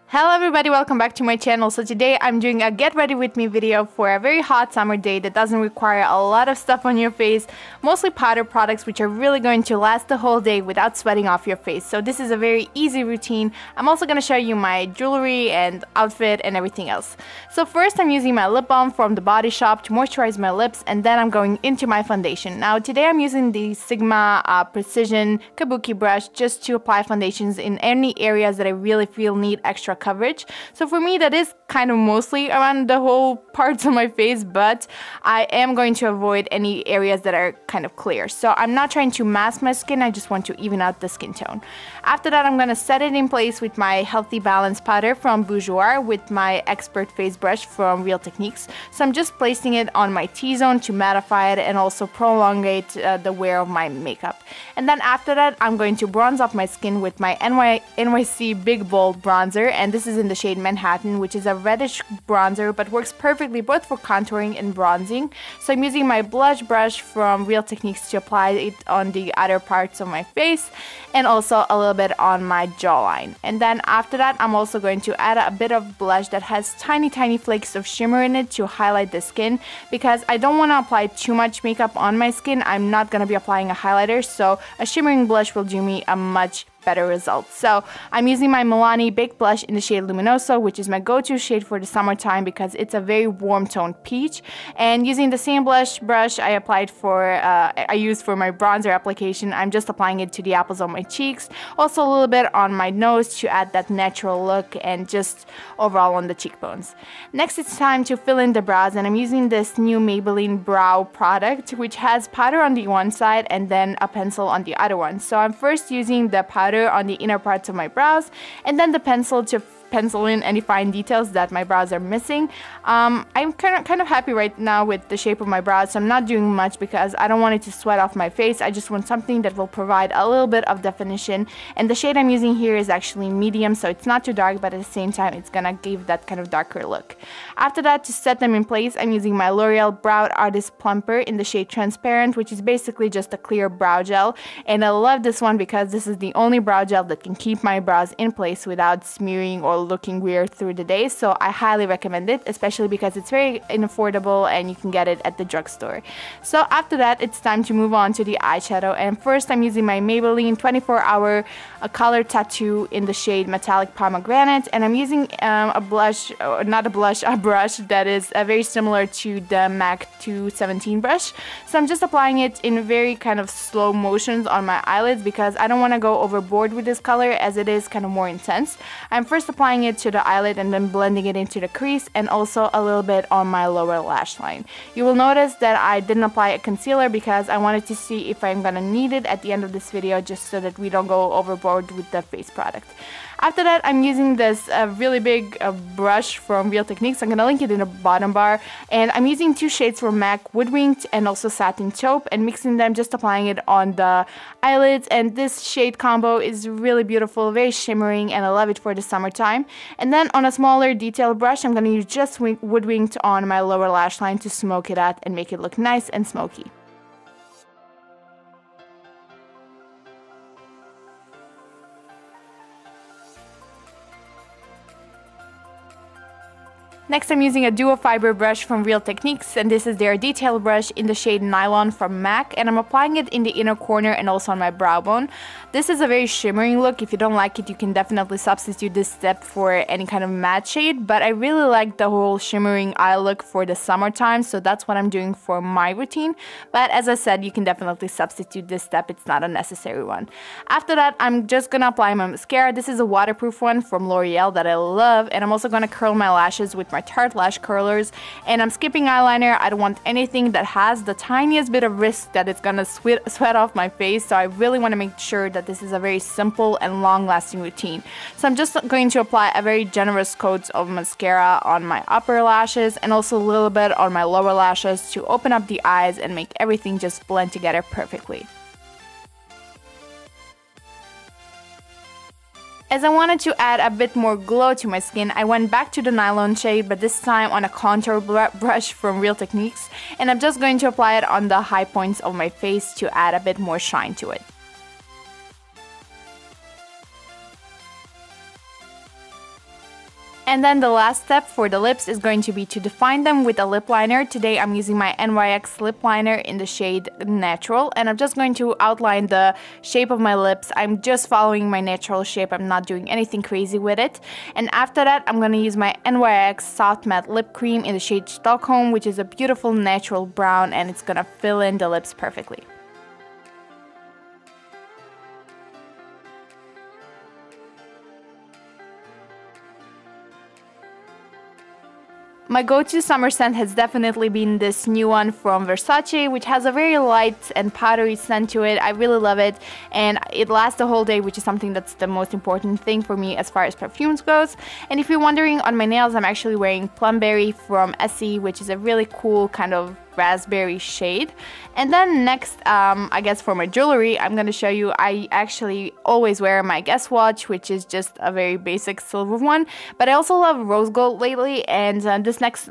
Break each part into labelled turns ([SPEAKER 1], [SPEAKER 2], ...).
[SPEAKER 1] Hello everybody, welcome back to my channel. So today I'm doing a get ready with me video for a very hot summer day that doesn't require a lot of stuff on your face, mostly powder products which are really going to last the whole day without sweating off your face. So this is a very easy routine. I'm also going to show you my jewelry and outfit and everything else. So first I'm using my lip balm from the Body Shop to moisturize my lips, and then I'm going into my foundation. Now today I'm using the Sigma Precision Kabuki brush just to apply foundations in any areas that I really feel need extra coverage. So for me that is kind of mostly around the whole parts of my face, but I am going to avoid any areas that are kind of clear. So I'm not trying to mask my skin, I just want to even out the skin tone. After that I'm going to set it in place with my Healthy Balance powder from Bourjois with my Expert face brush from Real Techniques. So I'm just placing it on my T-zone to mattify it and also prolongate the wear of my makeup. And then after that I'm going to bronze up my skin with my NYC Big Bold bronzer, and this is in the shade Manhattan, which is a reddish bronzer but works perfectly both for contouring and bronzing. So I'm using my blush brush from Real Techniques to apply it on the outer parts of my face and also a little bit on my jawline. And then after that I'm also going to add a bit of blush that has tiny flakes of shimmer in it to highlight the skin, because I don't want to apply too much makeup on my skin. I'm not going to be applying a highlighter, so a shimmering blush will do me a much better result. So I'm using my Milani Baked Blush in the shade Luminoso, which is my go-to shade for the summertime because it's a very warm toned peach. And using the same blush brush I used for my bronzer application, I'm just applying it to the apples of my cheeks, also a little bit on my nose to add that natural look and just overall on the cheekbones. Next it's time to fill in the brows, and I'm using this new Maybelline brow product which has powder on the one side and then a pencil on the other one. So I'm first using the powder on the inner parts of my brows and then the pencil to pencil in any fine details that my brows are missing. I'm kind of happy right now with the shape of my brows, so I'm not doing much because I don't want it to sweat off my face. I just want something that will provide a little bit of definition, and the shade I'm using here is actually medium, so it's not too dark, but at the same time it's gonna give that kind of darker look. After that, to set them in place, I'm using my L'Oreal Brow Artist Plumper in the shade Transparent, which is basically just a clear brow gel, and I love this one because this is the only brow gel that can keep my brows in place without smearing or looking weird through the day. So I highly recommend it, especially because it's very affordable and you can get it at the drugstore. So after that it's time to move on to the eyeshadow, and first I'm using my Maybelline 24-hour color tattoo in the shade Metallic Pomegranate, and I'm using a brush that is very similar to the MAC 217 brush. So I'm just applying it in very kind of slow motions on my eyelids because I don't want to go overboard with this color as it is kind of more intense. I'm first applying it to the eyelid and then blending it into the crease and also a little bit on my lower lash line. You will notice that I didn't apply a concealer because I wanted to see if I'm gonna need it at the end of this video, just so that we don't go overboard with the face product. After that I'm using this really big brush from Real Techniques. I'm gonna link it in the bottom bar, and I'm using two shades from MAC, Woodwinked and also Satin Taupe, and mixing them, just applying it on the eyelids. And this shade combo is really beautiful, very shimmering, and I love it for the summertime. And then on a smaller detailed brush I'm gonna use just Woodwinked on my lower lash line to smoke it out and make it look nice and smoky. Next I'm using a duo fiber brush from Real Techniques, and this is their detail brush in the shade Nylon from MAC, and I'm applying it in the inner corner and also on my brow bone. This is a very shimmering look. If you don't like it, you can definitely substitute this step for any kind of matte shade, but I really like the whole shimmering eye look for the summertime, so that's what I'm doing for my routine. But as I said, you can definitely substitute this step, it's not a necessary one. After that I'm just gonna apply my mascara. This is a waterproof one from L'Oreal that I love, and I'm also gonna curl my lashes with my Tarte lash curlers, and I'm skipping eyeliner. I don't want anything that has the tiniest bit of risk that it's gonna sweat off my face, so I really want to make sure that this is a very simple and long-lasting routine. So I'm just going to apply a very generous coat of mascara on my upper lashes and also a little bit on my lower lashes to open up the eyes and make everything just blend together perfectly. As I wanted to add a bit more glow to my skin, I went back to the Nylon shade, but this time on a contour brush from Real Techniques, and I'm just going to apply it on the high points of my face to add a bit more shine to it. And then the last step for the lips is going to be to define them with a lip liner. Today I'm using my NYX lip liner in the shade Natural, and I'm just going to outline the shape of my lips. I'm just following my natural shape. I'm not doing anything crazy with it. And after that, I'm going to use my NYX Soft Matte Lip Cream in the shade Stockholm, which is a beautiful natural brown, and it's going to fill in the lips perfectly. My go-to summer scent has definitely been this new one from Versace, which has a very light and powdery scent to it. I really love it, and it lasts the whole day, which is something that's the most important thing for me as far as perfumes goes. And if you're wondering, on my nails I'm actually wearing Plumberry from Essie, which is a really cool kind of raspberry shade. And then next, I guess for my jewelry, I'm going to show you, I actually always wear my Guess watch, which is just a very basic silver one, but I also love rose gold lately, and this next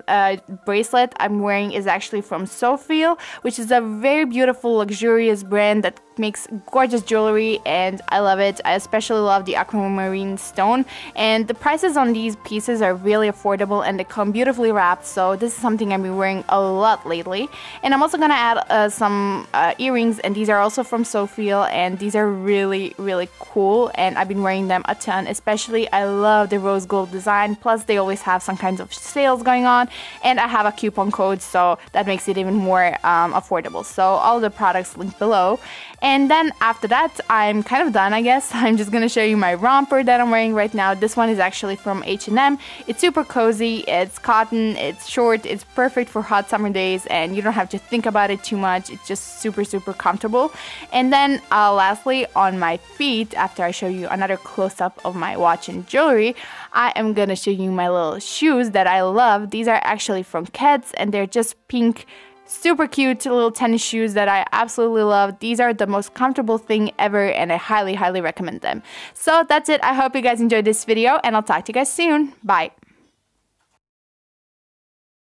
[SPEAKER 1] bracelet I'm wearing is actually from Sophie, which is a very beautiful, luxurious brand that makes gorgeous jewelry, and I love it. I especially love the aquamarine stone, and the prices on these pieces are really affordable, and they come beautifully wrapped, so this is something I've been wearing a lot lately. And I'm also gonna add some earrings, and these are also from Sophie, and these are really cool, and I've been wearing them a ton. Especially I love the rose gold design, plus they always have some kinds of sales going on, and I have a coupon code, so that makes it even more affordable. So all the products linked below. And then after that, I'm kind of done, I guess. I'm just gonna show you my romper that I'm wearing right now. This one is actually from H&M. It's super cozy, it's cotton, it's short, it's perfect for hot summer days, and you don't have to think about it too much. It's just super comfortable. And then lastly, on my feet, after I show you another close-up of my watch and jewelry, I am gonna show you my little shoes that I love. These are actually from Keds, and they're just pink, super cute little tennis shoes that I absolutely love. These are the most comfortable thing ever, and I highly recommend them. So that's it. I hope you guys enjoyed this video, and I'll talk to you guys soon. Bye.